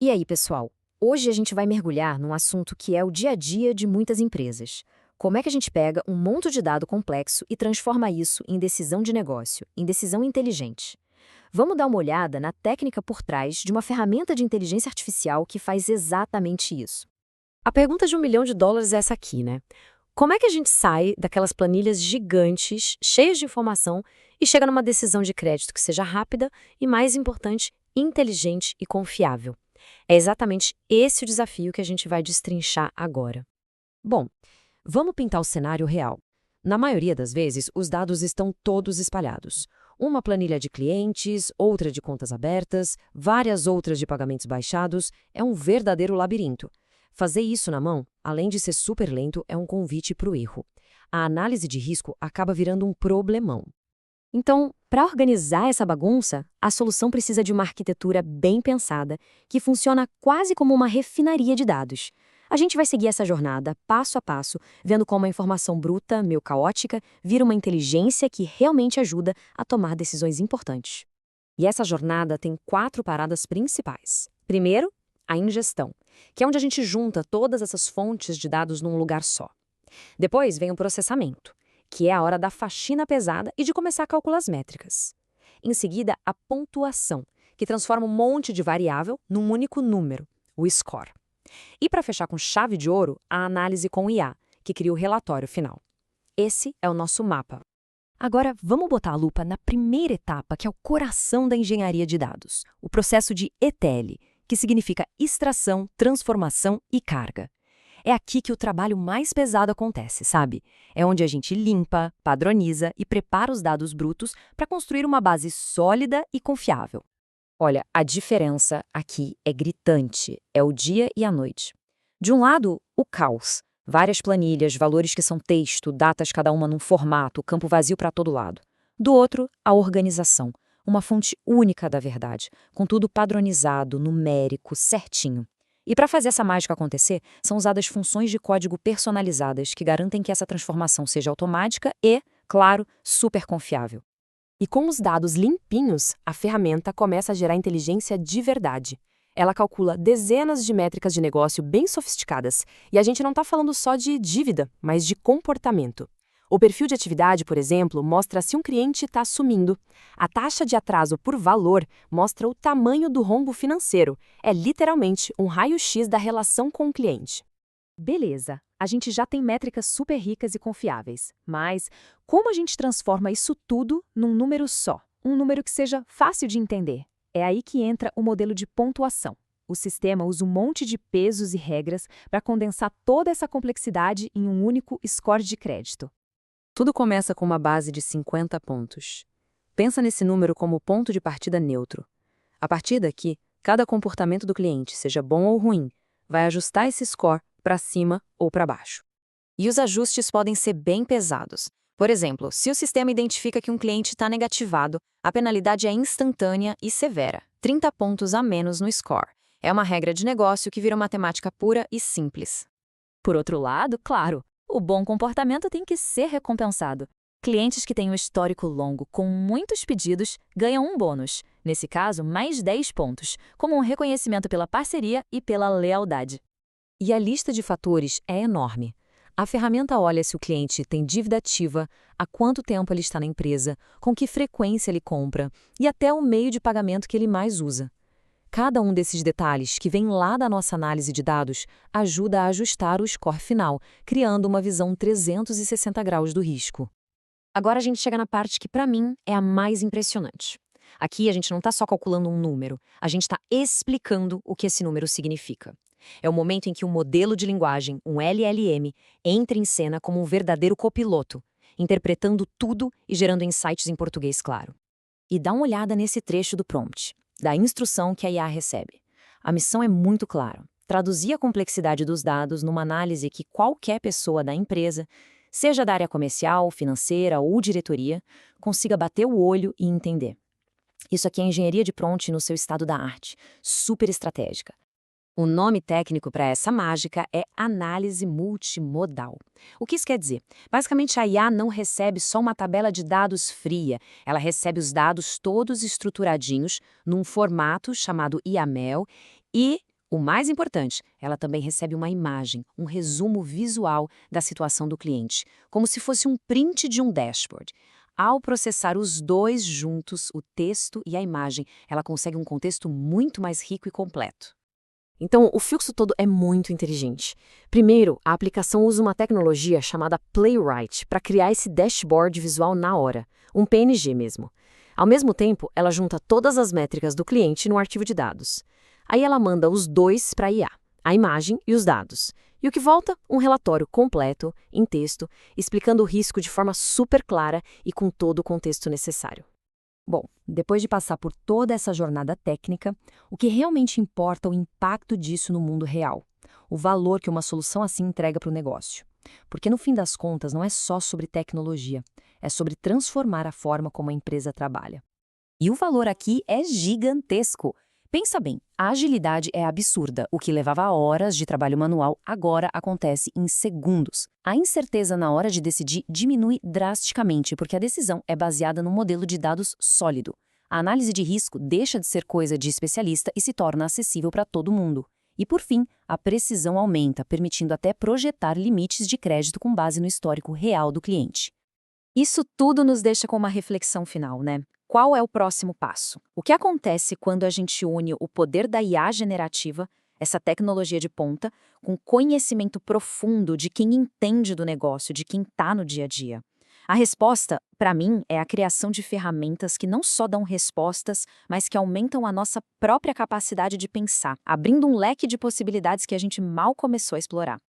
E aí, pessoal? Hoje a gente vai mergulhar num assunto que é o dia a dia de muitas empresas. Como é que a gente pega um monte de dado complexo e transforma isso em decisão de negócio, em decisão inteligente? Vamos dar uma olhada na técnica por trás de uma ferramenta de inteligência artificial que faz exatamente isso. A pergunta de US$ 1 milhão é essa aqui, né? Como é que a gente sai daquelas planilhas gigantes, cheias de informação, e chega numa decisão de crédito que seja rápida e, mais importante, inteligente e confiável? É exatamente esse o desafio que a gente vai destrinchar agora. Bom, vamos pintar o cenário real. Na maioria das vezes, os dados estão todos espalhados. Uma planilha de clientes, outra de contas abertas, várias outras de pagamentos baixados, é um verdadeiro labirinto. Fazer isso na mão, além de ser super lento, é um convite para o erro. A análise de risco acaba virando um problemão. Então, para organizar essa bagunça, a solução precisa de uma arquitetura bem pensada, que funciona quase como uma refinaria de dados. A gente vai seguir essa jornada, passo a passo, vendo como a informação bruta, meio caótica, vira uma inteligência que realmente ajuda a tomar decisões importantes. E essa jornada tem 4 paradas principais. Primeiro, a ingestão, que é onde a gente junta todas essas fontes de dados num lugar só. Depois vem o processamento, que é a hora da faxina pesada e de começar a calcular as métricas. Em seguida, a pontuação, que transforma um monte de variável num único número, o score. E para fechar com chave de ouro, a análise com IA, que cria o relatório final. Esse é o nosso mapa. Agora, vamos botar a lupa na primeira etapa, que é o coração da engenharia de dados, o processo de ETL, que significa extração, transformação e carga. É aqui que o trabalho mais pesado acontece, sabe? É onde a gente limpa, padroniza e prepara os dados brutos para construir uma base sólida e confiável. Olha, a diferença aqui é gritante, é o dia e a noite. De um lado, o caos. Várias planilhas, valores que são texto, datas cada uma num formato, campo vazio para todo lado. Do outro, a organização. Uma fonte única da verdade, com tudo padronizado, numérico, certinho. E para fazer essa mágica acontecer, são usadas funções de código personalizadas que garantem que essa transformação seja automática e, claro, super confiável. E com os dados limpinhos, a ferramenta começa a gerar inteligência de verdade. Ela calcula dezenas de métricas de negócio bem sofisticadas. E a gente não está falando só de dívida, mas de comportamento. O perfil de atividade, por exemplo, mostra se um cliente está sumindo. A taxa de atraso por valor mostra o tamanho do rombo financeiro. É literalmente um raio-x da relação com o cliente. Beleza, a gente já tem métricas super ricas e confiáveis, mas como a gente transforma isso tudo num número só? Um número que seja fácil de entender. É aí que entra o modelo de pontuação. O sistema usa um monte de pesos e regras para condensar toda essa complexidade em um único score de crédito. Tudo começa com uma base de 50 pontos. Pensa nesse número como ponto de partida neutro. A partir daqui, cada comportamento do cliente, seja bom ou ruim, vai ajustar esse score para cima ou para baixo. E os ajustes podem ser bem pesados. Por exemplo, se o sistema identifica que um cliente está negativado, a penalidade é instantânea e severa, 30 pontos a menos no score. É uma regra de negócio que vira matemática pura e simples. Por outro lado, claro, o bom comportamento tem que ser recompensado. Clientes que têm um histórico longo com muitos pedidos ganham um bônus, nesse caso, mais 10 pontos, como um reconhecimento pela parceria e pela lealdade. E a lista de fatores é enorme. A ferramenta olha se o cliente tem dívida ativa, há quanto tempo ele está na empresa, com que frequência ele compra e até o meio de pagamento que ele mais usa. Cada um desses detalhes que vem lá da nossa análise de dados ajuda a ajustar o score final, criando uma visão 360 graus do risco. Agora a gente chega na parte que, para mim, é a mais impressionante. Aqui a gente não está só calculando um número, a gente está explicando o que esse número significa. É o momento em que um modelo de linguagem, um LLM, entra em cena como um verdadeiro copiloto, interpretando tudo e gerando insights em português claro. E dá uma olhada nesse trecho do prompt, da instrução que a IA recebe. A missão é muito clara: traduzir a complexidade dos dados numa análise que qualquer pessoa da empresa, seja da área comercial, financeira ou diretoria, consiga bater o olho e entender. Isso aqui é engenharia de prompt no seu estado da arte, super estratégica. O nome técnico para essa mágica é análise multimodal. O que isso quer dizer? Basicamente, a IA não recebe só uma tabela de dados fria, ela recebe os dados todos estruturadinhos num formato chamado YAML e O mais importante, ela também recebe uma imagem, um resumo visual da situação do cliente, como se fosse um print de um dashboard. Ao processar os dois juntos, o texto e a imagem, ela consegue um contexto muito mais rico e completo. Então, o fluxo todo é muito inteligente. Primeiro, a aplicação usa uma tecnologia chamada Playwright para criar esse dashboard visual na hora, um PNG mesmo. Ao mesmo tempo, ela junta todas as métricas do cliente no arquivo de dados. Aí ela manda os dois para a IA, a imagem e os dados. E o que volta? Um relatório completo, em texto, explicando o risco de forma super clara e com todo o contexto necessário. Bom, depois de passar por toda essa jornada técnica, o que realmente importa é o impacto disso no mundo real, o valor que uma solução assim entrega para o negócio. Porque no fim das contas não é só sobre tecnologia, é sobre transformar a forma como a empresa trabalha. E o valor aqui é gigantesco. Pensa bem, a agilidade é absurda. O que levava horas de trabalho manual agora acontece em segundos. A incerteza na hora de decidir diminui drasticamente porque a decisão é baseada num modelo de dados sólido. A análise de risco deixa de ser coisa de especialista e se torna acessível para todo mundo. E, por fim, a precisão aumenta, permitindo até projetar limites de crédito com base no histórico real do cliente. Isso tudo nos deixa com uma reflexão final, né? Qual é o próximo passo? O que acontece quando a gente une o poder da IA generativa, essa tecnologia de ponta, com conhecimento profundo de quem entende do negócio, de quem está no dia a dia? A resposta, para mim, é a criação de ferramentas que não só dão respostas, mas que aumentam a nossa própria capacidade de pensar, abrindo um leque de possibilidades que a gente mal começou a explorar.